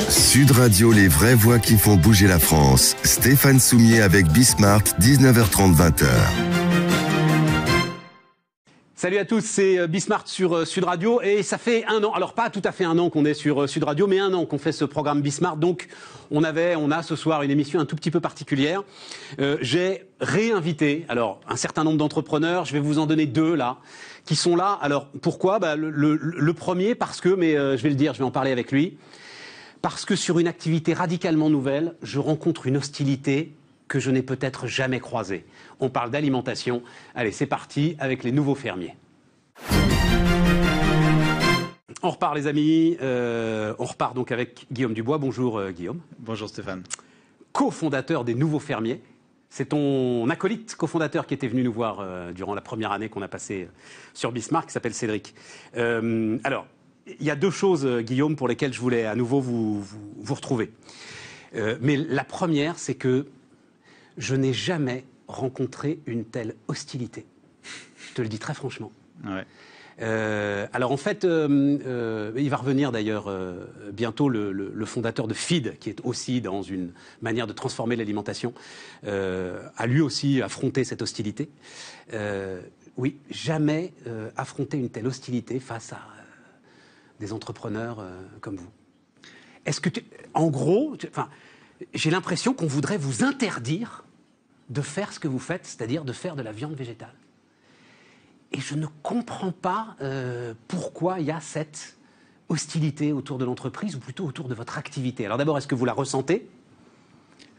Sud Radio, les vraies voix qui font bouger la France. Stéphane Soumier avec Bismart, 19h30, 20h. Salut à tous, c'est Bismart sur Sud Radio et ça fait un an, alors pas tout à fait un an qu'on est sur Sud Radio, mais un an qu'on fait ce programme Bismart. Donc on a ce soir une émission un tout petit peu particulière. J'ai réinvité alors un certain nombre d'entrepreneurs, je vais vous en donner deux là, qui sont là. Alors pourquoi ? Le premier parce que, mais je vais le dire, je vais en parler avec lui, parce que sur une activité radicalement nouvelle, je rencontre une hostilité que je n'ai peut-être jamais croisée. On parle d'alimentation. Allez, c'est parti avec les nouveaux fermiers. On repart les amis, on repart donc avec Guillaume Dubois. Bonjour Guillaume. Bonjour Stéphane. Co-fondateur des Nouveaux Fermiers. C'est ton acolyte cofondateur qui était venu nous voir durant la première année qu'on a passée sur Bismart, qui s'appelle Cédric. Alors, il y a deux choses, Guillaume, pour lesquelles je voulais à nouveau vous retrouver. Mais la première, c'est que je n'ai jamais rencontré une telle hostilité. Je te le dis très franchement. Ouais. Alors en fait, il va revenir d'ailleurs bientôt le fondateur de Feed, qui est aussi dans une manière de transformer l'alimentation, a lui aussi affronté cette hostilité. Oui, jamais affronté une telle hostilité face à des entrepreneurs comme vous. Est-ce que, en gros, j'ai l'impression qu'on voudrait vous interdire de faire ce que vous faites, c'est-à-dire de faire de la viande végétale. Et je ne comprends pas pourquoi il y a cette hostilité autour de l'entreprise, ou plutôt autour de votre activité. Alors d'abord, est-ce que vous la ressentez ?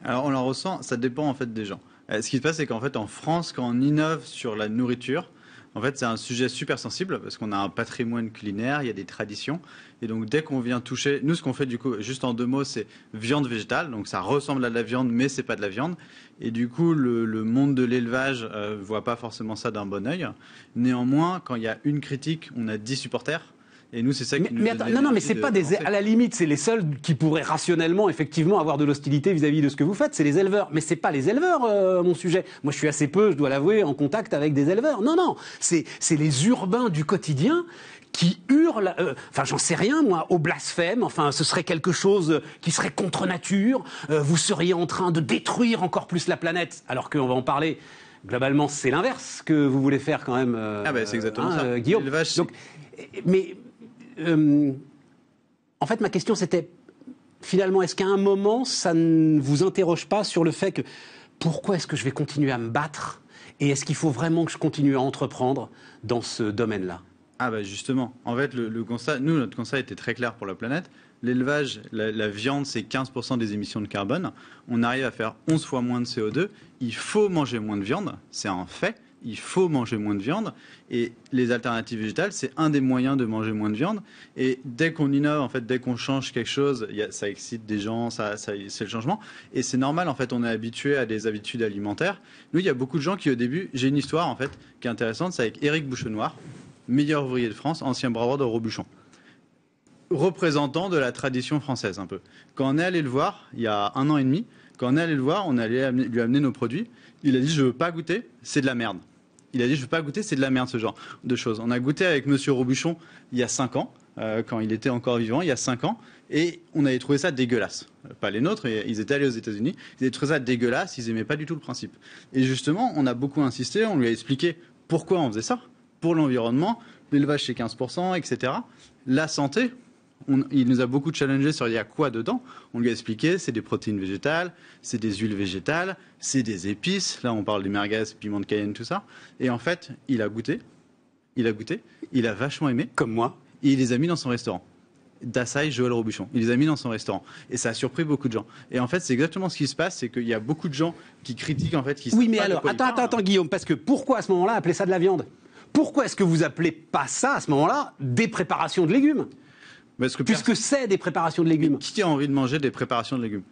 Alors on la ressent, ça dépend en fait des gens. Ce qui se passe, c'est qu'en fait en France, quand on innove sur la nourriture, en fait c'est un sujet super sensible parce qu'on a un patrimoine culinaire, il y a des traditions. Et donc dès qu'on vient toucher, nous ce qu'on fait du coup, juste en deux mots, c'est viande végétale. Donc ça ressemble à de la viande, mais c'est pas de la viande. Et du coup, le monde de l'élevage voit pas forcément ça d'un bon œil. Néanmoins, quand il y a une critique, on a 10 supporters. Et nous, c'est ça qui nous mais attends, non, mais c'est pas des. À la limite, c'est les seuls qui pourraient rationnellement, effectivement, avoir de l'hostilité vis-à-vis de ce que vous faites. C'est les éleveurs. Mais c'est pas les éleveurs, mon sujet. Moi, je suis assez peu, je dois l'avouer, en contact avec des éleveurs. Non, c'est les urbains du quotidien qui hurlent, j'en sais rien, moi, au blasphème. Enfin, ce serait quelque chose qui serait contre nature. Vous seriez en train de détruire encore plus la planète, alors qu'on va en parler. Globalement, c'est l'inverse que vous voulez faire quand même. C'est exactement ça, Guillaume. Donc, mais en fait, ma question, c'était, finalement, est-ce qu'à un moment, ça ne vous interroge pas sur le fait que pourquoi est-ce que je vais continuer à me battre et est-ce qu'il faut vraiment que je continue à entreprendre dans ce domaine-là ? Justement, en fait, le constat, notre constat était très clair pour la planète. L'élevage, la viande, c'est 15% des émissions de carbone. On arrive à faire 11 fois moins de CO2. Il faut manger moins de viande, c'est un fait. Il faut manger moins de viande. Et les alternatives végétales, c'est un des moyens de manger moins de viande. Et dès qu'on innove, en fait, dès qu'on change quelque chose, ça excite des gens, c'est le changement. Et c'est normal, en fait, on est habitué à des habitudes alimentaires. Nous, il y a beaucoup de gens qui, au début, j'ai une histoire, en fait, qui est intéressante, c'est avec Éric Bouchenoir, meilleur ouvrier de France, ancien bravois de Robuchon. Représentant de la tradition française, un peu. Quand on est allé le voir, il y a 1 an et demi, quand on est allé le voir, on est allé lui amener nos produits. Il a dit, je veux pas goûter, c'est de la merde. Il a dit, je veux pas goûter, c'est de la merde, ce genre de choses. On a goûté avec Monsieur Robuchon il y a 5 ans, quand il était encore vivant, il y a 5 ans, et on avait trouvé ça dégueulasse. Pas les nôtres, ils étaient allés aux États-Unis, ils avaient trouvé ça dégueulasse, ils aimaient pas du tout le principe. Et justement, on a beaucoup insisté, on lui a expliqué pourquoi on faisait ça. Pour l'environnement, l'élevage c'est 15%, etc. La santé, il nous a beaucoup challengé sur il y a quoi dedans. On lui a expliqué, c'est des protéines végétales, c'est des huiles végétales, c'est des épices. Là, on parle des merguez, piment de Cayenne, tout ça. Et en fait, il a goûté, il a vachement aimé. Comme moi. Et il les a mis dans son restaurant. Dassaï, Joël Robuchon. Il les a mis dans son restaurant. Et ça a surpris beaucoup de gens. Et en fait, c'est exactement ce qui se passe, c'est qu'il y a beaucoup de gens qui critiquent, en fait, qui Oui, mais alors, attends, Guillaume, parce que pourquoi à ce moment-là appeler ça de la viande ? Pourquoi est-ce que vous appelez pas ça, à ce moment-là, des préparations de légumes ? Puisque c'est des préparations de légumes. Qui a envie de manger des préparations de légumes ?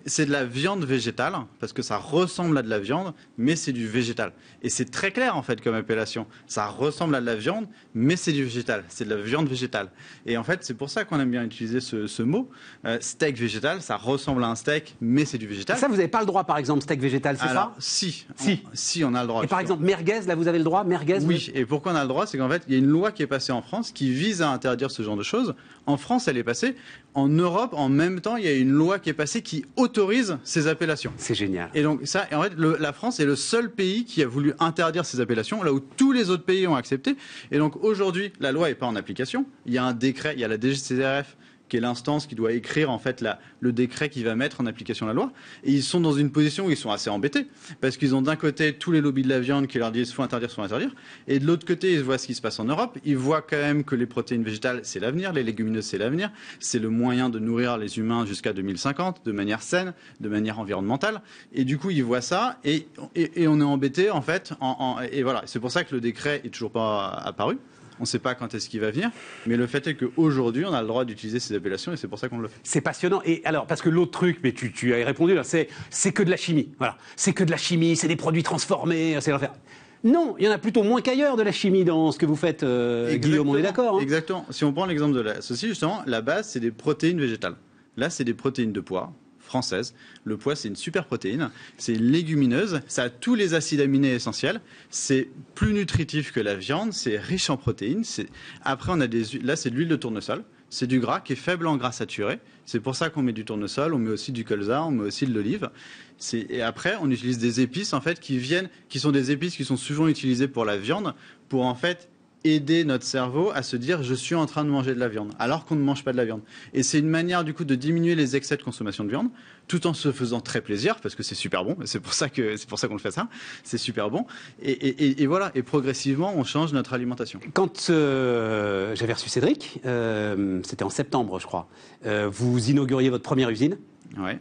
C'est de la viande végétale, parce que ça ressemble à de la viande, mais c'est du végétal. Et c'est très clair, en fait, comme appellation. Ça ressemble à de la viande, mais c'est du végétal. C'est de la viande végétale. Et en fait, c'est pour ça qu'on aime bien utiliser ce mot. Steak végétal, ça ressemble à un steak, mais c'est du végétal. Ça, vous n'avez pas le droit, par exemple, steak végétal, c'est Alors, ça? Si, on a le droit. Et par exemple, merguez, là, vous avez le droit? Merguez? Oui, et pourquoi on a le droit? C'est qu'en fait, il y a une loi qui est passée en France qui vise à interdire ce genre de choses. En France, elle est passée. En Europe, en même temps, il y a une loi qui est passée qui autorise ces appellations. C'est génial. Et donc ça, en fait, la France est le seul pays qui a voulu interdire ces appellations, là où tous les autres pays ont accepté. Et donc aujourd'hui, la loi n'est pas en application. Il y a un décret, il y a la DGCCRF qui est l'instance qui doit écrire en fait le décret qui va mettre en application la loi. Et ils sont dans une position où ils sont assez embêtés, parce qu'ils ont d'un côté tous les lobbies de la viande qui leur disent faut interdire, et de l'autre côté ils voient ce qui se passe en Europe, ils voient quand même que les protéines végétales c'est l'avenir, les légumineuses c'est l'avenir, c'est le moyen de nourrir les humains jusqu'à 2050 de manière saine, de manière environnementale, et du coup ils voient ça, et on est embêté en fait, et voilà, c'est pour ça que le décret est toujours pas apparu. On ne sait pas quand est-ce qu'il va venir, mais le fait est qu'aujourd'hui, on a le droit d'utiliser ces appellations et c'est pour ça qu'on le fait. C'est passionnant. Et alors, parce que l'autre truc, mais tu as répondu là, c'est que de la chimie. Voilà. C'est que de la chimie, c'est des produits transformés, c'est l'enfer. Non, il y en a plutôt moins qu'ailleurs de la chimie dans ce que vous faites, Guillaume, on est d'accord, hein? Exactement. Si on prend l'exemple de la saucisse, justement, la base, c'est des protéines végétales. Là, c'est des protéines de pois françaises. Le pois, c'est une super protéine. C'est une légumineuse. Ça a tous les acides aminés essentiels. C'est plus nutritif que la viande. C'est riche en protéines. Après, on a là, c'est de l'huile de tournesol. C'est du gras qui est faible en gras saturé. C'est pour ça qu'on met du tournesol. On met aussi du colza. On met aussi de l'olive. Et après, on utilise des épices, en fait, qui sont des épices qui sont souvent utilisées pour la viande, pour, en fait, aider notre cerveau à se dire je suis en train de manger de la viande alors qu'on ne mange pas de la viande. Et c'est une manière du coup de diminuer les excès de consommation de viande tout en se faisant très plaisir parce que c'est super bon. C'est pour ça qu'on le fait ça. C'est super bon. Et voilà. Et progressivement on change notre alimentation. Quand j'avais reçu Cédric, c'était en septembre je crois, vous inauguriez votre première usine. Ouais.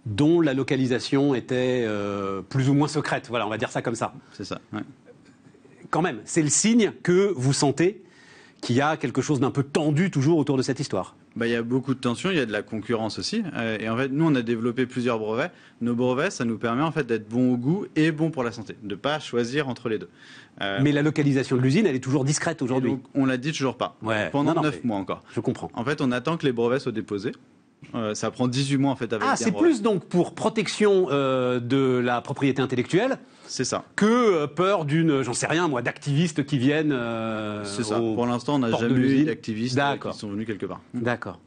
Dont la localisation était plus ou moins secrète. Voilà, on va dire ça comme ça. C'est ça. Ouais. Quand même, c'est le signe que vous sentez qu'il y a quelque chose d'un peu tendu toujours autour de cette histoire. Il y a beaucoup de tensions, il y a de la concurrence aussi. Et en fait, nous, on a développé plusieurs brevets. Nos brevets, ça nous permet en fait d'être bon au goût et bon pour la santé, de ne pas choisir entre les deux. Mais la localisation de l'usine, elle est toujours discrète aujourd'hui. Donc, on l'a dit toujours pas. Ouais. Pendant 9 mois encore. Je comprends. En fait, on attend que les brevets soient déposés. Ça prend 18 mois en fait avec c'est plus donc pour protection de la propriété intellectuelle. C'est ça. Que peur d'une, j'en sais rien moi, d'activistes qui viennent. C'est ça. Pour l'instant, on n'a jamais eu d'activistes qui sont venus quelque part. D'accord.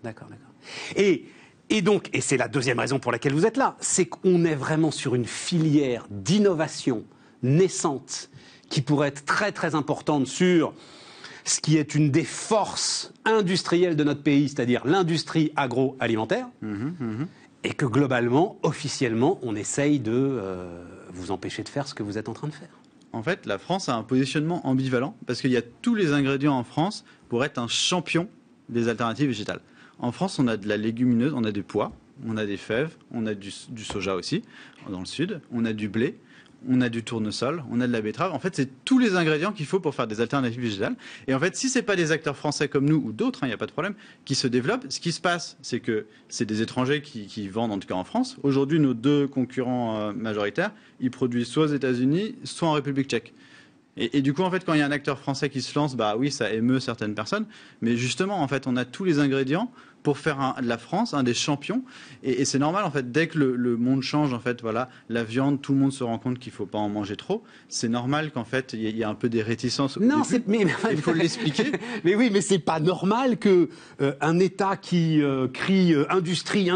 Et donc, et c'est la deuxième raison pour laquelle vous êtes là, c'est qu'on est vraiment sur une filière d'innovation naissante qui pourrait être très très importante sur ce qui est une des forces industrielles de notre pays, c'est-à-dire l'industrie agroalimentaire, et que globalement, officiellement, on essaye de vous empêcher de faire ce que vous êtes en train de faire. En fait, la France a un positionnement ambivalent, parce qu'il y a tous les ingrédients en France pour être un champion des alternatives végétales. En France, on a de la légumineuse, on a des pois, on a des fèves, on a du soja aussi, dans le sud, on a du blé, on a du tournesol, on a de la betterave. En fait, c'est tous les ingrédients qu'il faut pour faire des alternatives végétales. Et en fait, si ce n'est pas des acteurs français comme nous ou d'autres, il n'y a pas de problème, qui se développent, ce qui se passe, c'est que c'est des étrangers qui vendent, en tout cas en France. Aujourd'hui, nos deux concurrents majoritaires, ils produisent soit aux États-Unis, soit en République tchèque. Et du coup, en fait, quand il y a un acteur français qui se lance, oui, ça émeut certaines personnes. Mais justement, en fait, on a tous les ingrédients pour faire de la France un des champions. Et c'est normal, en fait, dès que le monde change, en fait, voilà, la viande, tout le monde se rend compte qu'il ne faut pas en manger trop. C'est normal qu'en fait, il y a un peu des réticences. Non, mais il faut l'expliquer. Mais oui, mais c'est pas normal que un État qui crie industrie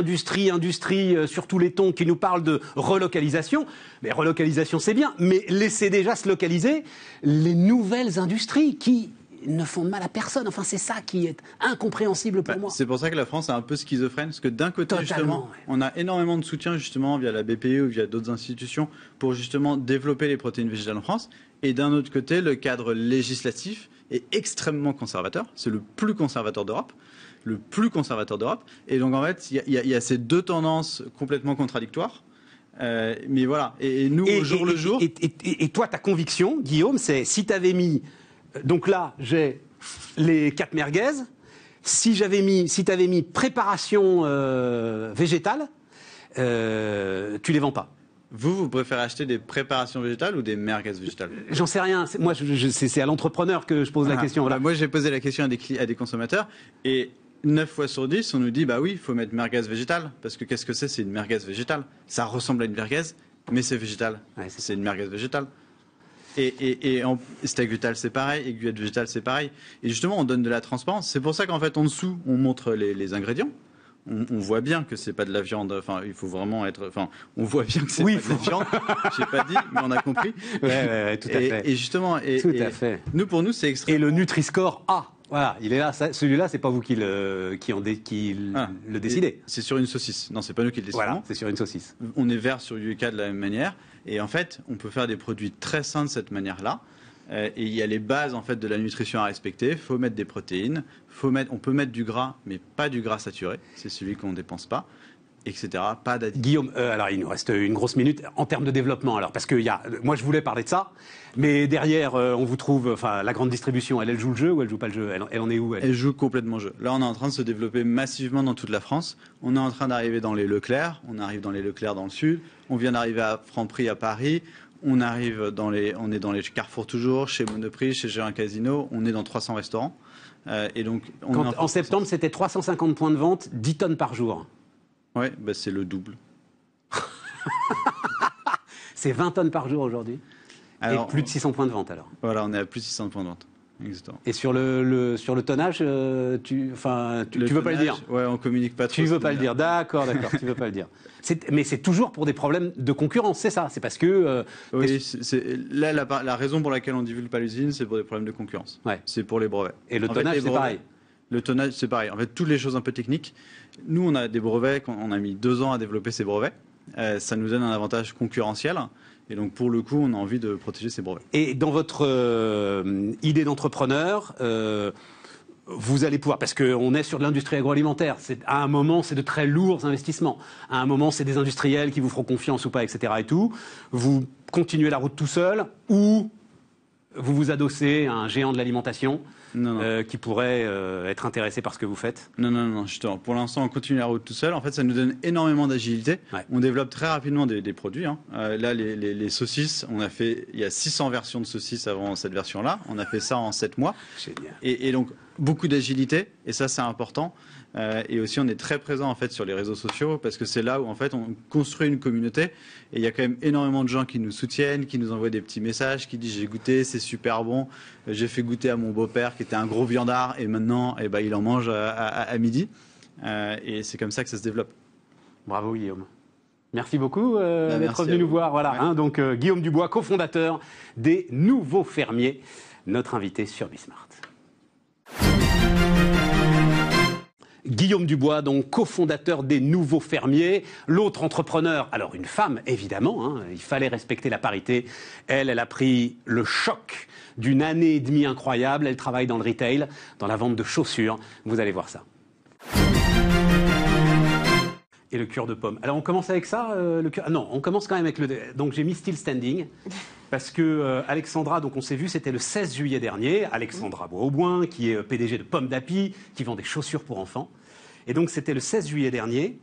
sur tous les tons, qui nous parle de relocalisation. Mais relocalisation, c'est bien, mais laissez déjà se localiser les nouvelles industries qui ne font de mal à personne. Enfin, c'est ça qui est incompréhensible pour moi. C'est pour ça que la France est un peu schizophrène, parce que d'un côté, justement, on a énormément de soutien, justement, via la BPE ou via d'autres institutions, pour justement développer les protéines végétales en France. Et d'un autre côté, le cadre législatif est extrêmement conservateur. C'est le plus conservateur d'Europe. Et donc, en fait, il y a ces deux tendances complètement contradictoires. Mais voilà. Et nous, au jour le jour... Et toi, ta conviction, Guillaume, c'est si tu avais mis... Donc là, j'ai les 4 merguez. Si tu avais mis préparation végétale, tu les vends pas. Vous préférez acheter des préparations végétales ou des merguez végétales? J'en sais rien. Moi, c'est à l'entrepreneur que je pose la question. Voilà. Moi, j'ai posé la question à des consommateurs et 9 fois sur 10, on nous dit bah oui, il faut mettre merguez végétale. Parce que qu'est-ce que c'est? C'est une merguez végétale. Ça ressemble à une merguez, mais c'est végétal. Ouais, c'est une merguez végétale. Et steak végétal, c'est pareil. Aiguillette végétale, c'est pareil. Et justement, on donne de la transparence. C'est pour ça qu'en fait, en dessous, on montre les ingrédients. On voit bien que c'est pas de la viande. Enfin, il faut vraiment être. Enfin, on voit bien que c'est pas de la viande. J'ai pas dit, mais on a compris. Ouais, tout à fait. Et justement, tout à fait. Pour nous, c'est extrêmement. Et le Nutri-Score A. Voilà, il est là. Celui-là, c'est pas vous qui le décidez. C'est sur une saucisse. Non, c'est pas nous qui le décidons. Voilà, c'est sur une saucisse. On est vert sur Yuka de la même manière. Et en fait, on peut faire des produits très sains de cette manière-là. Et il y a les bases en fait de la nutrition à respecter. Il faut mettre des protéines. On peut mettre du gras, mais pas du gras saturé. C'est celui qu'on ne dépense pas, etc. Pas d'additifs. Guillaume, alors il nous reste une grosse minute en termes de développement. Alors parce que moi je voulais parler de ça, mais derrière on vous trouve, enfin la grande distribution, elle joue le jeu ou elle joue pas le jeu? Elle en est où Elle joue complètement le jeu. Là, on est en train de se développer massivement dans toute la France. On est en train d'arriver dans les Leclerc. On arrive dans les Leclerc dans le sud. On vient d'arriver à Franprix à Paris. On est dans les Carrefour toujours, chez Monoprix, chez Géant Casino. On est dans 300 restaurants. Et donc, en septembre, c'était 350 points de vente, 10 tonnes par jour. Oui, bah c'est le double. C'est 20 tonnes par jour aujourd'hui. Et plus de 600 points de vente alors. Voilà, on est à plus de 600 points de vente. Exactement. Et sur le tonnage, tu veux pas le dire? Ouais, on communique pas trop. Tu veux pas le dire, d'accord, tu veux pas le dire. Mais c'est toujours pour des problèmes de concurrence, c'est ça? C'est parce que... oui, là, la raison pour laquelle on divulgue pas l'usine, c'est pour des problèmes de concurrence. Ouais. C'est pour les brevets. Et le tonnage, c'est pareil? Le tonnage, c'est pareil. En fait, toutes les choses un peu techniques. Nous, on a des brevets, on a mis 2 ans à développer ces brevets. Ça nous donne un avantage concurrentiel. Et donc, pour le coup, on a envie de protéger ces brevets. Et dans votre idée d'entrepreneur, vous allez pouvoir, parce qu'on est sur de l'industrie agroalimentaire, à un moment, c'est de très lourds investissements. À un moment, c'est des industriels qui vous feront confiance ou pas, etc. et tout. Vous continuez la route tout seul ou vous vous adossez à un géant de l'alimentation qui pourrait être intéressé par ce que vous faites? Non, justement. Pour l'instant, on continue la route tout seul. En fait, ça nous donne énormément d'agilité. Ouais. On développe très rapidement des produits. Là, les saucisses, il y a 600 versions de saucisses avant cette version-là. On a fait ça en 7 mois. Génial. Et donc, beaucoup d'agilité. Et ça, c'est important. Et aussi, on est très présent en fait sur les réseaux sociaux parce que c'est là où en fait on construit une communauté. Et il y a quand même énormément de gens qui nous soutiennent, qui nous envoient des petits messages, qui disent j'ai goûté, c'est super bon. J'ai fait goûter à mon beau-père qui était un gros viandard et maintenant, il en mange à midi. Et c'est comme ça que ça se développe. Bravo Guillaume. Merci beaucoup d'être venu nous voir. Voilà, donc Guillaume Dubois, cofondateur des Nouveaux Fermiers, notre invité sur Bismart. Guillaume Dubois, donc cofondateur des Nouveaux Fermiers, l'autre entrepreneur, alors une femme évidemment, il fallait respecter la parité. Elle a pris le choc d'une année et demie incroyable. Elle travaille dans le retail, dans la vente de chaussures. Vous allez voir ça. Et le cure de pomme. Alors on commence avec ça, non, on commence quand même avec donc j'ai mis Still Standing parce que Alexandra, donc on s'est vu, c'était le 16 juillet dernier. Alexandra Bois-Auboin, qui est PDG de Pomme d'Api, qui vend des chaussures pour enfants. Et donc c'était le 16 juillet dernier.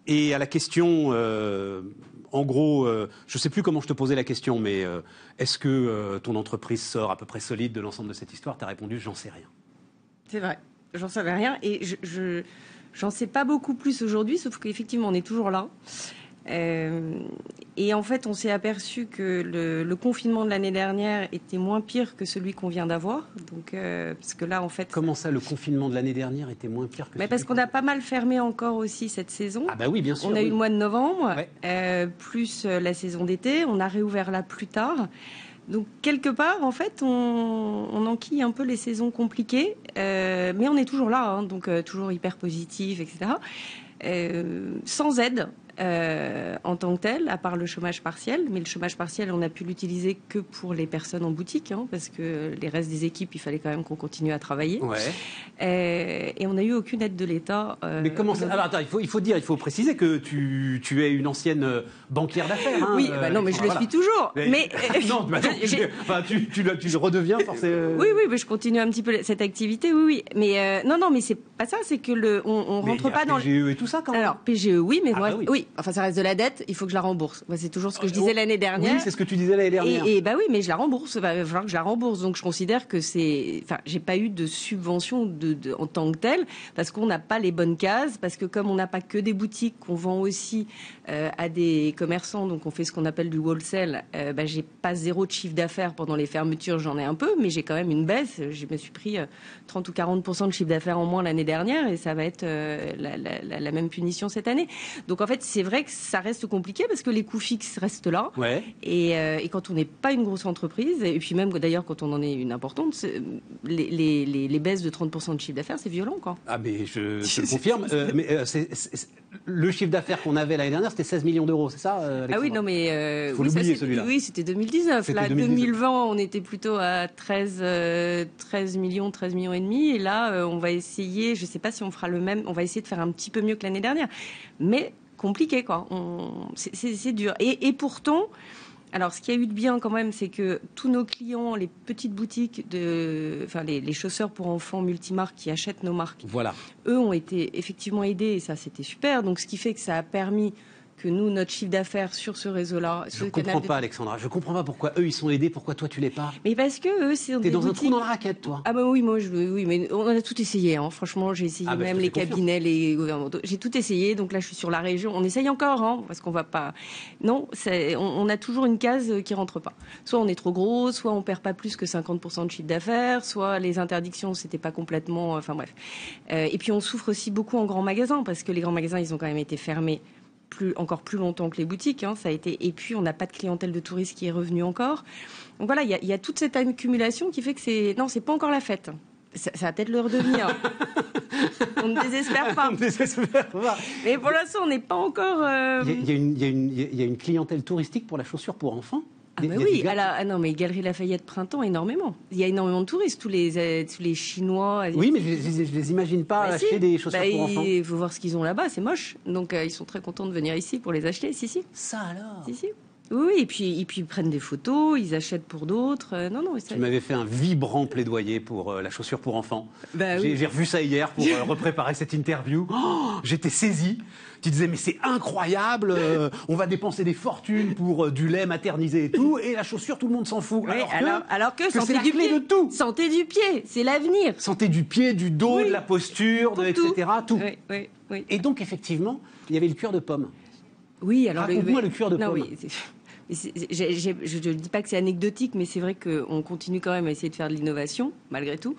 Et à la question, en gros, je ne sais plus comment je te posais la question, mais est-ce que ton entreprise sort à peu près solide de l'ensemble de cette histoire? Tu as répondu, j'en sais rien. C'est vrai, j'en savais rien et j'en sais pas beaucoup plus aujourd'hui, sauf qu'effectivement on est toujours là. Et en fait, on s'est aperçu que le confinement de l'année dernière était moins pire que celui qu'on vient d'avoir. Donc, parce que là, en fait... Comment ça, le confinement de l'année dernière était moins pire que celui parce qu'on a pas mal fermé encore aussi cette saison. Ah bah oui, bien sûr. On a eu le mois de novembre, plus la saison d'été. On a réouvert là plus tard. Donc, quelque part, en fait, on enquille un peu les saisons compliquées. Mais on est toujours là, donc toujours hyper positif, etc. Sans aide. en tant que tel, à part le chômage partiel. Mais le chômage partiel, on a pu l'utiliser que pour les personnes en boutique, parce que les restes des équipes, il fallait quand même qu'on continue à travailler. Et on n'a eu aucune aide de l'État. Mais comment ça... Alors attends, il faut préciser que tu es une ancienne banquière d'affaires. Oui, non, mais je le suis toujours. Mais non, tu le redeviens forcément. Oui, mais je continue un petit peu cette activité. Oui. Mais non, mais c'est pas ça. C'est que on rentre pas dans PGE et tout ça quand même. Alors PGE, oui, mais oui. Enfin, ça reste de la dette. Il faut que je la rembourse. C'est toujours ce que je disais l'année dernière. Oui, c'est ce que tu disais l'année dernière. Et oui, mais je la rembourse. Il va falloir que je la rembourse. Donc je considère que j'ai pas eu de subvention en tant que telle parce qu'on n'a pas les bonnes cases, parce que comme on n'a pas que des boutiques, qu'on vend aussi à des commerçants, donc on fait ce qu'on appelle du wholesale. J'ai pas zéro de chiffre d'affaires pendant les fermetures, j'en ai un peu, mais j'ai quand même une baisse. Je me suis pris 30 ou 40% de chiffre d'affaires en moins l'année dernière et ça va être la même punition cette année. Donc en fait, c'est vrai que ça reste compliqué parce que les coûts fixes restent là. Et quand on n'est pas une grosse entreprise, et puis même d'ailleurs quand on en est une importante, les baisses de 30% de chiffre d'affaires, c'est violent, quoi. Ah, mais je te le confirme. Le chiffre d'affaires qu'on avait l'année dernière, c'était 16 millions d'euros, c'est ça, Alexandra? Ah oui, non, mais... faut l'oublier, celui-là. Oui, c'était 2019. Là, 2020, on était plutôt à 13 millions et demi. Et là, on va essayer, je ne sais pas si on fera le même, on va essayer de faire un petit peu mieux que l'année dernière. Mais compliqué, quoi. C'est dur. Et pourtant... Alors, ce qu'il y a eu de bien quand même, c'est que tous nos clients, les petites boutiques, les chausseurs pour enfants multimarques qui achètent nos marques, eux ont été effectivement aidés et ça, c'était super. Donc, ce qui fait que ça a permis que nous, notre chiffre d'affaires sur ce réseau-là... Je ne comprends pas, Alexandra. Je ne comprends pas pourquoi eux, ils sont aidés, pourquoi toi, tu l'es pas. Mais parce que eux, c'est T'es dans un trou dans la raquette, toi. Ah bah oui, oui, mais on a tout essayé. Franchement, j'ai essayé même les cabinets, les gouvernementaux. J'ai tout essayé. Donc là, je suis sur la région. On essaye encore, parce qu'on va pas... Non, on a toujours une case qui rentre pas. Soit on est trop gros, soit on perd pas plus que 50% de chiffre d'affaires, soit les interdictions, c'était pas complètement... Enfin bref. Et puis on souffre aussi beaucoup en grands magasins, parce que les grands magasins, ils ont quand même été fermés encore plus longtemps que les boutiques, ça a été. Et puis on n'a pas de clientèle de touristes qui est revenue encore. Donc voilà, il y a toute cette accumulation qui fait que c'est pas encore la fête. Ça va peut-être le redevenir. On ne désespère pas. Mais pour l'instant, on n'est pas encore. Il y a une clientèle touristique pour la chaussure pour enfants. Oui, non, mais Galerie Lafayette Printemps, énormément. Il y a énormément de touristes, tous les Chinois. Oui, mais je les imagine pas acheter des chaussures pour enfants. Il faut voir ce qu'ils ont là-bas, c'est moche. Donc ils sont très contents de venir ici pour les acheter. Si. Ça alors. Si. Oui, et puis ils prennent des photos, ils achètent pour d'autres. Non. Tu m'avais fait un vibrant plaidoyer pour la chaussure pour enfants. J'ai revu ça hier pour repréparer cette interview. J'étais saisi. Tu disais, mais c'est incroyable, on va dépenser des fortunes pour du lait maternisé et tout, et la chaussure, tout le monde s'en fout. Oui, alors que santé c'est la du clé pied. de tout. Santé du pied, c'est l'avenir. Santé du pied, du dos, de la posture, etc. Tout. Oui. Et donc, effectivement, il y avait le cuir de pomme. Oui, alors raconte-moi le cuir de pomme. Je ne dis pas que c'est anecdotique, mais c'est vrai qu'on continue quand même à essayer de faire de l'innovation, malgré tout.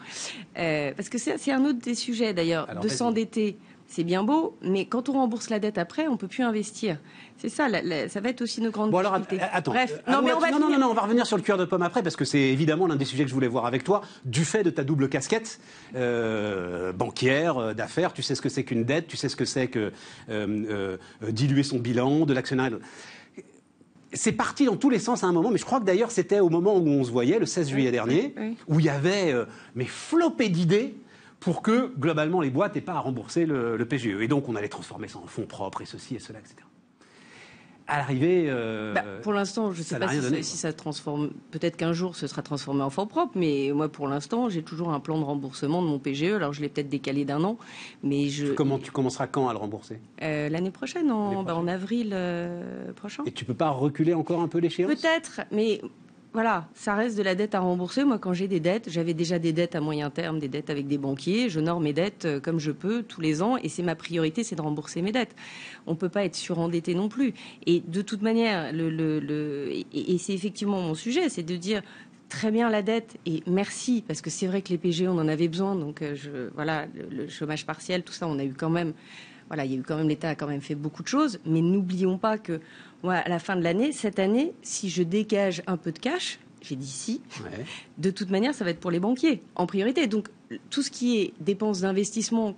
Parce que c'est un autre des sujets, d'ailleurs, s'endetter. C'est bien beau, mais quand on rembourse la dette après, on ne peut plus investir. C'est ça, ça va être aussi nos grandes difficultés. Attends. Bref, on va revenir sur le cuir de pomme après, parce que c'est évidemment l'un des sujets que je voulais voir avec toi, du fait de ta double casquette, banquière, d'affaires. Tu sais ce que c'est qu'une dette, tu sais ce que c'est que diluer son bilan, de l'actionnariat. C'est parti dans tous les sens à un moment, mais je crois que d'ailleurs c'était au moment où on se voyait, le 16 juillet dernier, où il y avait flopé d'idées pour que, globalement, les boîtes n'aient pas à rembourser le PGE. Et donc, on allait transformer ça en fonds propres et ceci et cela, etc. À l'arrivée... pour l'instant, je ne sais pas si ça transforme... Peut-être qu'un jour, ce sera transformé en fonds propres, mais moi, pour l'instant, j'ai toujours un plan de remboursement de mon PGE. Alors, je l'ai peut-être décalé d'un an, mais tu commenceras quand à le rembourser? L'année prochaine, en avril prochain. Et tu ne peux pas reculer encore un peu l'échéance? Peut-être, mais... Voilà, ça reste de la dette à rembourser. Moi, quand j'ai des dettes, j'avais déjà des dettes à moyen terme, des dettes avec des banquiers. Je mes dettes comme je peux tous les ans et c'est ma priorité, c'est de rembourser mes dettes. On ne peut pas être surendetté non plus. Et de toute manière, et c'est effectivement mon sujet, c'est de dire très bien la dette et merci, parce que c'est vrai que les PGE, on en avait besoin. Donc, le chômage partiel, tout ça, on a eu quand même... Voilà, il y a eu quand même, l'État a quand même fait beaucoup de choses, mais n'oublions pas que à la fin de l'année, cette année, si je dégage un peu de cash, j'ai dit si, de toute manière, ça va être pour les banquiers, en priorité. Donc, tout ce qui est dépenses d'investissement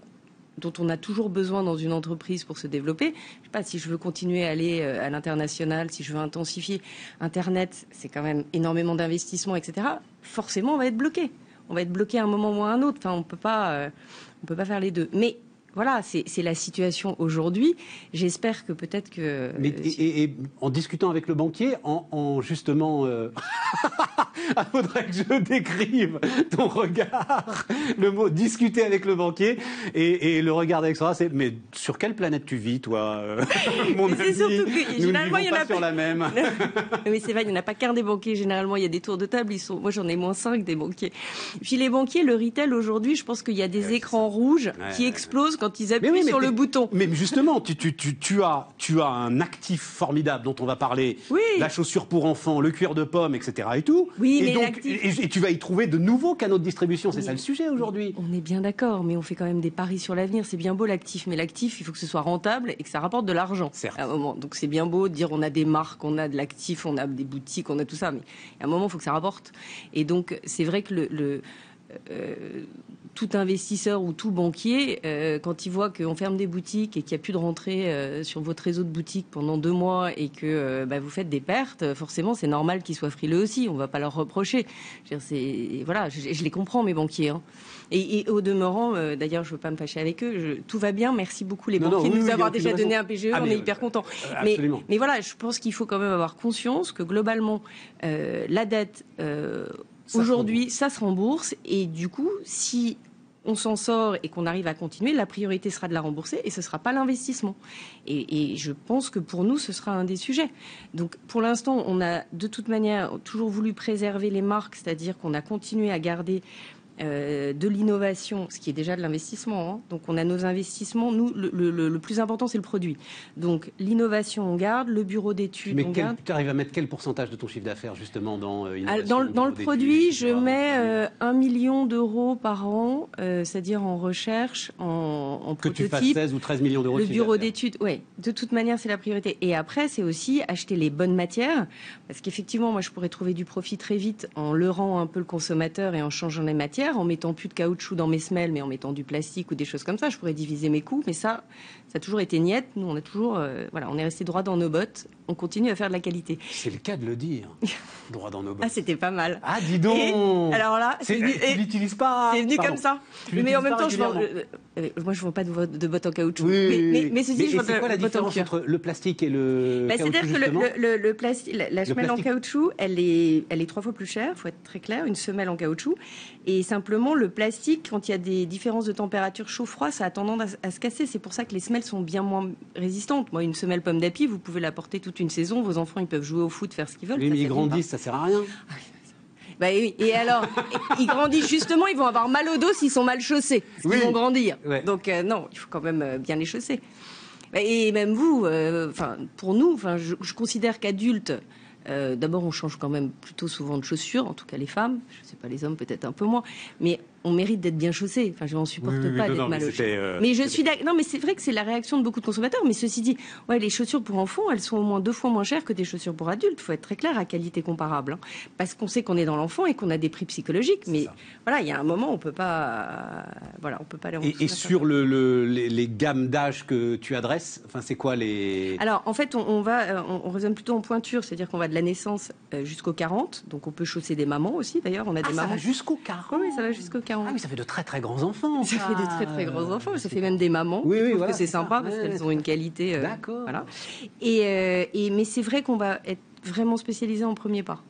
dont on a toujours besoin dans une entreprise pour se développer. Je sais pas, si je veux continuer à aller à l'international, si je veux intensifier Internet, c'est quand même énormément d'investissements, etc. Forcément, on va être bloqué. On va être bloqué à un moment ou à un autre. Enfin, on peut pas faire les deux. Mais voilà, c'est la situation aujourd'hui. J'espère que peut-être que... Mais, et en discutant avec le banquier, en justement... Il faudrait que je décrive ton regard, le mot discuter avec le banquier et le regard d'Alexandra, c'est mais sur quelle planète tu vis, toi, mon ami? C'est surtout que généralement il y en a pas sur la même. Mais c'est vrai, il n'y en a pas qu'un des banquiers. Généralement, il y a des tours de table. Moi, j'en ai moins 5 des banquiers. Puis les banquiers, le retail aujourd'hui, je pense qu'il y a des écrans rouges qui explosent quand ils appuient sur le bouton. Mais justement, tu as un actif formidable dont on va parler. Oui. La chaussure pour enfants, le cuir de pomme, etc. et tout. Oui, et mais donc, et tu vas y trouver de nouveaux canaux de distribution. C'est ça le sujet aujourd'hui. On est bien d'accord, mais on fait quand même des paris sur l'avenir. C'est bien beau l'actif, mais l'actif, il faut que ce soit rentable et que ça rapporte de l'argent. Certes. À un moment. Donc c'est bien beau de dire on a des marques, on a de l'actif, on a des boutiques, on a tout ça, mais à un moment, il faut que ça rapporte. Et donc c'est vrai que tout investisseur ou tout banquier, quand il voit qu'on ferme des boutiques et qu'il n'y a plus de rentrée sur votre réseau de boutiques pendant 2 mois et que vous faites des pertes, forcément, c'est normal qu'ils soient frileux aussi. On ne va pas leur reprocher. Je les comprends, mes banquiers. Hein. Et au demeurant, d'ailleurs, je ne veux pas me fâcher avec eux. Tout va bien. Merci beaucoup, les banquiers, de nous avoir déjà donné un PGE. On est hyper contents. Mais voilà, je pense qu'il faut quand même avoir conscience que globalement, la dette... aujourd'hui, ça se rembourse et du coup, si on s'en sort et qu'on arrive à continuer, la priorité sera de la rembourser et ce ne sera pas l'investissement. Et je pense que pour nous, ce sera un des sujets. Donc pour l'instant, on a de toute manière toujours voulu préserver les marques, c'est-à-dire qu'on a continué à garder de l'innovation, ce qui est déjà de l'investissement. Hein. Donc on a nos investissements. Nous, le plus important, c'est le produit. Donc l'innovation, on garde. Le bureau d'études, on garde. Tu arrives à mettre quel pourcentage de ton chiffre d'affaires, justement, dans l'innovation? Dans le produit, je mets 1 million d'euros par an, c'est-à-dire en recherche, en prototype. Que tu fasses 16 ou 13 millions d'euros de chiffre d'affaires. Le bureau d'études, oui. De toute manière, c'est la priorité. Et après, c'est aussi acheter les bonnes matières. Parce qu'effectivement, moi, je pourrais trouver du profit très vite en leurrant un peu le consommateur et en changeant les matières, en mettant plus de caoutchouc dans mes semelles, mais en mettant du plastique ou des choses comme ça. Je pourrais diviser mes coûts, mais ça a toujours été niette. Nous, on a toujours, on est resté droit dans nos bottes. On continue à faire de la qualité. C'est le cas de le dire. Droit dans nos bottes. Ah, c'était pas mal. Ah, dis donc. Et, alors là, tu l'utilises pas. C'est venu comme ça. Mais en même temps, moi, je vends pas de bottes en caoutchouc. Mais ceci, je vends c'est quoi la différence entre le plastique et le caoutchouc? C'est-à-dire que la semelle en caoutchouc, elle est 3 fois plus chère. Faut être très clair. Une semelle en caoutchouc. Et simplement, le plastique, quand il y a des différences de température chaud-froid, ça a tendance à se casser. C'est pour ça que les semelles sont bien moins résistantes. Moi, une semelle pomme d'api, vous pouvez la porter toute une saison. Vos enfants, ils peuvent jouer au foot, faire ce qu'ils veulent. Oui, mais ils grandissent, ça sert à rien. Oui. Et alors, ils grandissent justement, ils vont avoir mal au dos s'ils sont mal chaussés. Ils vont grandir. Ouais. Donc non, il faut quand même bien les chausser. Et même vous, pour nous, je considère qu'adultes, d'abord on change quand même plutôt souvent de chaussures, en tout cas les femmes. Je ne sais pas les hommes, peut-être un peu moins, mais on mérite d'être bien chaussé. Enfin, je n'en supporte pas d'être mal chaussé. Mais je suis d'accord. Non, mais c'est vrai que c'est la réaction de beaucoup de consommateurs. Mais ceci dit, les chaussures pour enfants, elles sont au moins 2 fois moins chères que des chaussures pour adultes. Il faut être très clair, à qualité comparable. Hein. Parce qu'on sait qu'on est dans l'enfant et qu'on a des prix psychologiques. Mais voilà, il y a un moment, on peut pas. On peut pas aller. Et sur les gammes d'âge que tu adresses, c'est quoi les... Alors, en fait, on raisonne plutôt en pointure, c'est-à-dire qu'on va de la naissance jusqu'au 40. Donc, on peut chausser des mamans aussi. D'ailleurs, on a des mamans. Ça va jusqu'au 40. Oui, ça va jusqu'au 40. Ah oui, ça fait de très très grands enfants. Ça fait de très très grands enfants. Ça fait même des mamans. Oui, je trouve voilà, que c'est sympa parce qu'elles ont une qualité. D'accord. Voilà. Mais c'est vrai qu'on va être vraiment spécialisé en premier pas.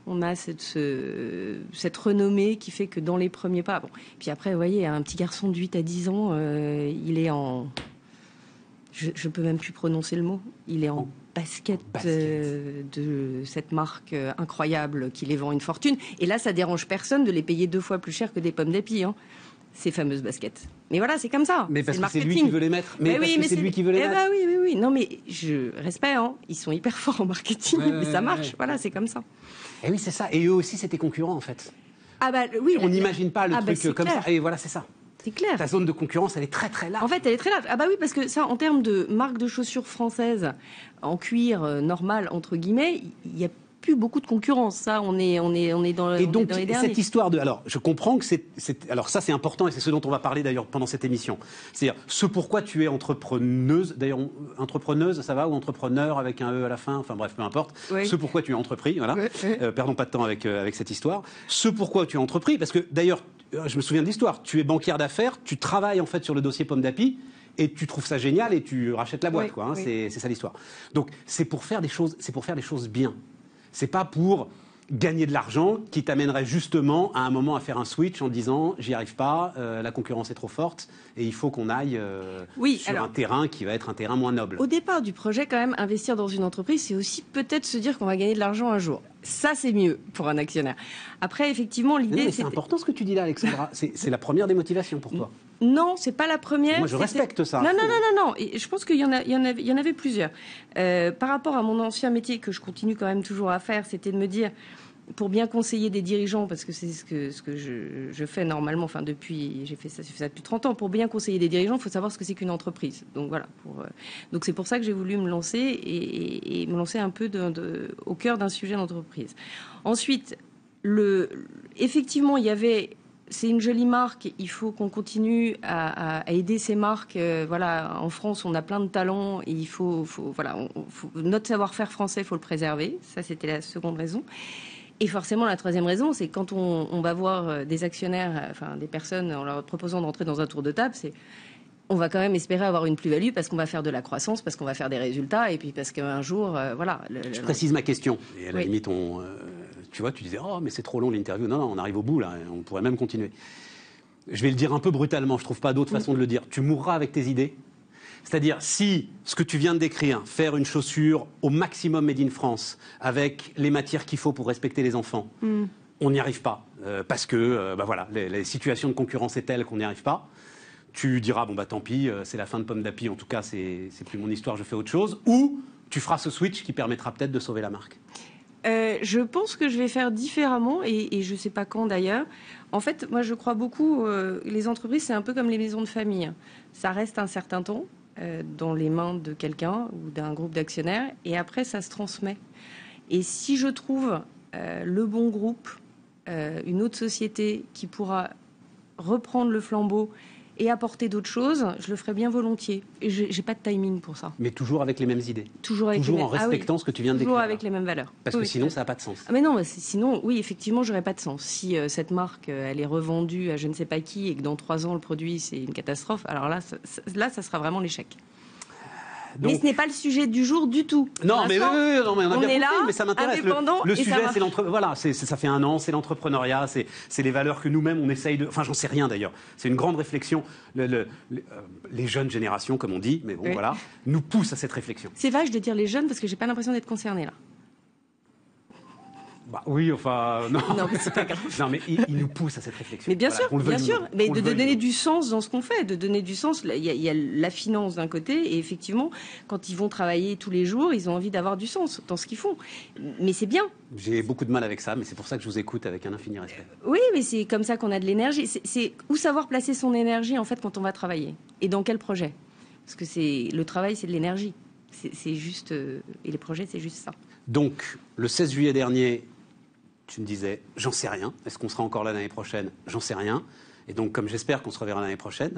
On a cette renommée qui fait que dans les premiers pas. Bon. Puis après, vous voyez, un petit garçon de 8 à 10 ans, il est en. Je peux même plus prononcer le mot. Il est en basket de cette marque incroyable qui les vend une fortune. Et là, ça dérange personne de les payer 2 fois plus cher que des pommes d'api, ces fameuses baskets. Mais voilà, c'est comme ça. Mais parce que c'est lui qui veut les mettre. C'est lui qui veut les mettre. Oui. Non, mais je respecte. Ils sont hyper forts en marketing, mais ça marche. Voilà, c'est comme ça. Et oui, c'est ça. Et eux aussi, c'est tes concurrents, en fait. Oui. On n'imagine pas le truc comme clair. ça. Et voilà, c'est ça. C'est clair. Ta zone de concurrence, elle est très très large. En fait, elle est très large. Oui, parce que ça, en termes de marque de chaussures françaises en cuir normal, entre guillemets, il y a plus beaucoup de concurrence. Ça, on est dans et donc, dans les derniers. cette histoire de... Alors, je comprends que alors ça, c'est important et c'est ce dont on va parler d'ailleurs pendant cette émission. C'est-à-dire, ce pourquoi tu es entrepreneuse, d'ailleurs, entrepreneuse, ça va, ou entrepreneur avec un E à la fin, enfin bref, peu importe. Oui. Ce pourquoi tu es entrepris, voilà. Oui. Perdons pas de temps avec cette histoire. Ce pourquoi tu es entrepris, parce que d'ailleurs, je me souviens de l'histoire, tu es banquière d'affaires, tu travailles en fait sur le dossier Pomme d'Api, et tu trouves ça génial et tu rachètes la boîte, oui, quoi. Hein, oui. C'est ça l'histoire. Donc, c'est pour faire des choses bien. C'est pas pour gagner de l'argent qui t'amènerait justement à un moment à faire un switch en disant j'y arrive pas, la concurrence est trop forte et il faut qu'on aille sur un terrain qui va être un terrain moins noble. Au départ du projet, quand même, investir dans une entreprise, c'est aussi peut-être se dire qu'on va gagner de l'argent un jour. Ça, c'est mieux pour un actionnaire. Après, effectivement, l'idée... c'est important ce que tu dis là, Alexandra. C'est la première des motivations pour toi. Non, c'est pas la première. Moi, je respecte ça. Non. Et je pense qu'il y en avait plusieurs. Par rapport à mon ancien métier que je continue quand même toujours à faire, c'était de me dire, pour bien conseiller des dirigeants, parce que c'est ce que je fais normalement, enfin j'ai fait ça depuis 30 ans, pour bien conseiller des dirigeants, il faut savoir ce que c'est qu'une entreprise. Donc voilà. Donc c'est pour ça que j'ai voulu me lancer et me lancer un peu au cœur d'un sujet d'entreprise. Ensuite, effectivement, il y avait... C'est une jolie marque, il faut qu'on continue à aider ces marques. Voilà, en France, on a plein de talents et il faut notre savoir-faire français, il faut le préserver. Ça, c'était la seconde raison. Et forcément, la troisième raison, c'est quand on va voir des actionnaires, enfin des personnes, en leur proposant d'entrer dans un tour de table, on va quand même espérer avoir une plus-value parce qu'on va faire de la croissance, parce qu'on va faire des résultats et puis parce qu'un jour, voilà. Je précise ma question. Et à la limite, tu vois, tu disais, oh, mais c'est trop long l'interview. Non, on arrive au bout, là, on pourrait même continuer. Je vais le dire un peu brutalement, je trouve pas d'autre façon de le dire. Tu mourras avec tes idées. C'est-à-dire, si ce que tu viens de décrire, faire une chaussure au maximum made in France, avec les matières qu'il faut pour respecter les enfants, on n'y arrive pas. Parce que, voilà, les situations de concurrence est telle qu'on n'y arrive pas. Tu diras, bon, tant pis, c'est la fin de Pomme d'Api, en tout cas, c'est plus mon histoire, je fais autre chose. Ou tu feras ce switch qui permettra peut-être de sauver la marque. Je pense que je vais faire différemment et je ne sais pas quand d'ailleurs. En fait, moi je crois beaucoup, les entreprises c'est un peu comme les maisons de famille. Ça reste un certain temps dans les mains de quelqu'un ou d'un groupe d'actionnaires et après ça se transmet. Et si je trouve le bon groupe, une autre société qui pourra reprendre le flambeau et apporter d'autres choses, je le ferai bien volontiers. Et je n'ai pas de timing pour ça. Mais toujours avec les mêmes idées. Toujours en respectant ce que tu viens de décrire. Toujours avec les mêmes valeurs. Parce que sinon, ça n'a pas de sens. Mais non, sinon, oui, effectivement, j'aurais pas de sens. Si cette marque, elle est revendue à je ne sais pas qui et que dans 3 ans, le produit, c'est une catastrophe, alors là, ça sera vraiment l'échec. Donc... Mais ce n'est pas le sujet du jour du tout. Non, mais on a bien compris, mais ça m'intéresse. Le sujet, c'est voilà, ça fait 1 an, c'est l'entrepreneuriat, c'est les valeurs que nous-mêmes on essaye de. Enfin, j'en sais rien d'ailleurs. C'est une grande réflexion. Les jeunes générations, comme on dit, mais bon, voilà, nous poussent à cette réflexion. C'est vache de dire les jeunes parce que j'ai pas l'impression d'être concernée là. Oui, enfin, non. Non, mais c'est pas grave. Non, mais il nous pousse à cette réflexion. Mais bien sûr, bien sûr. Mais de donner du sens dans ce qu'on fait, de donner du sens. Il y a la finance d'un côté, et effectivement, quand ils vont travailler tous les jours, ils ont envie d'avoir du sens dans ce qu'ils font. Mais c'est bien. J'ai beaucoup de mal avec ça, mais c'est pour ça que je vous écoute avec un infini respect. Oui, mais c'est comme ça qu'on a de l'énergie. C'est où savoir placer son énergie, en fait, quand on va travailler. Et dans quel projet? Parce que le travail, c'est de l'énergie. C'est juste... et les projets, c'est juste ça. Donc, le 16 juillet dernier... Tu me disais, j'en sais rien. Est-ce qu'on sera encore là l'année prochaine? J'en sais rien. Et donc, comme j'espère qu'on se reverra l'année prochaine,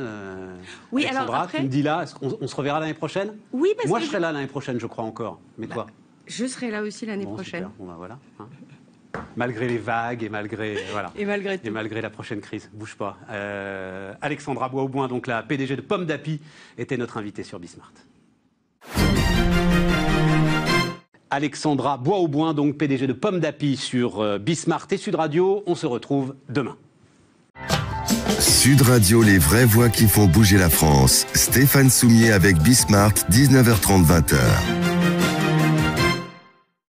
oui, Alexandra, alors après... tu me dis là, est-ce qu'on se reverra l'année prochaine? Oui, parce moi, je serai là l'année prochaine, je crois encore. Mais toi? Je serai là aussi l'année prochaine. Super. Bon, voilà. Hein. Malgré les vagues et malgré voilà et malgré tout. Et malgré la prochaine crise, bouge pas. Alexandra Bois-Aubouin, donc la PDG de Pomme d'Api, était notre invitée sur Bismart. Alexandra Bois-Aubouin, donc PDG de Pomme d'Api sur Bismart et Sud Radio. On se retrouve demain. Sud Radio, les vraies voix qui font bouger la France. Stéphane Soumier avec Bismart, 19h30, 20h.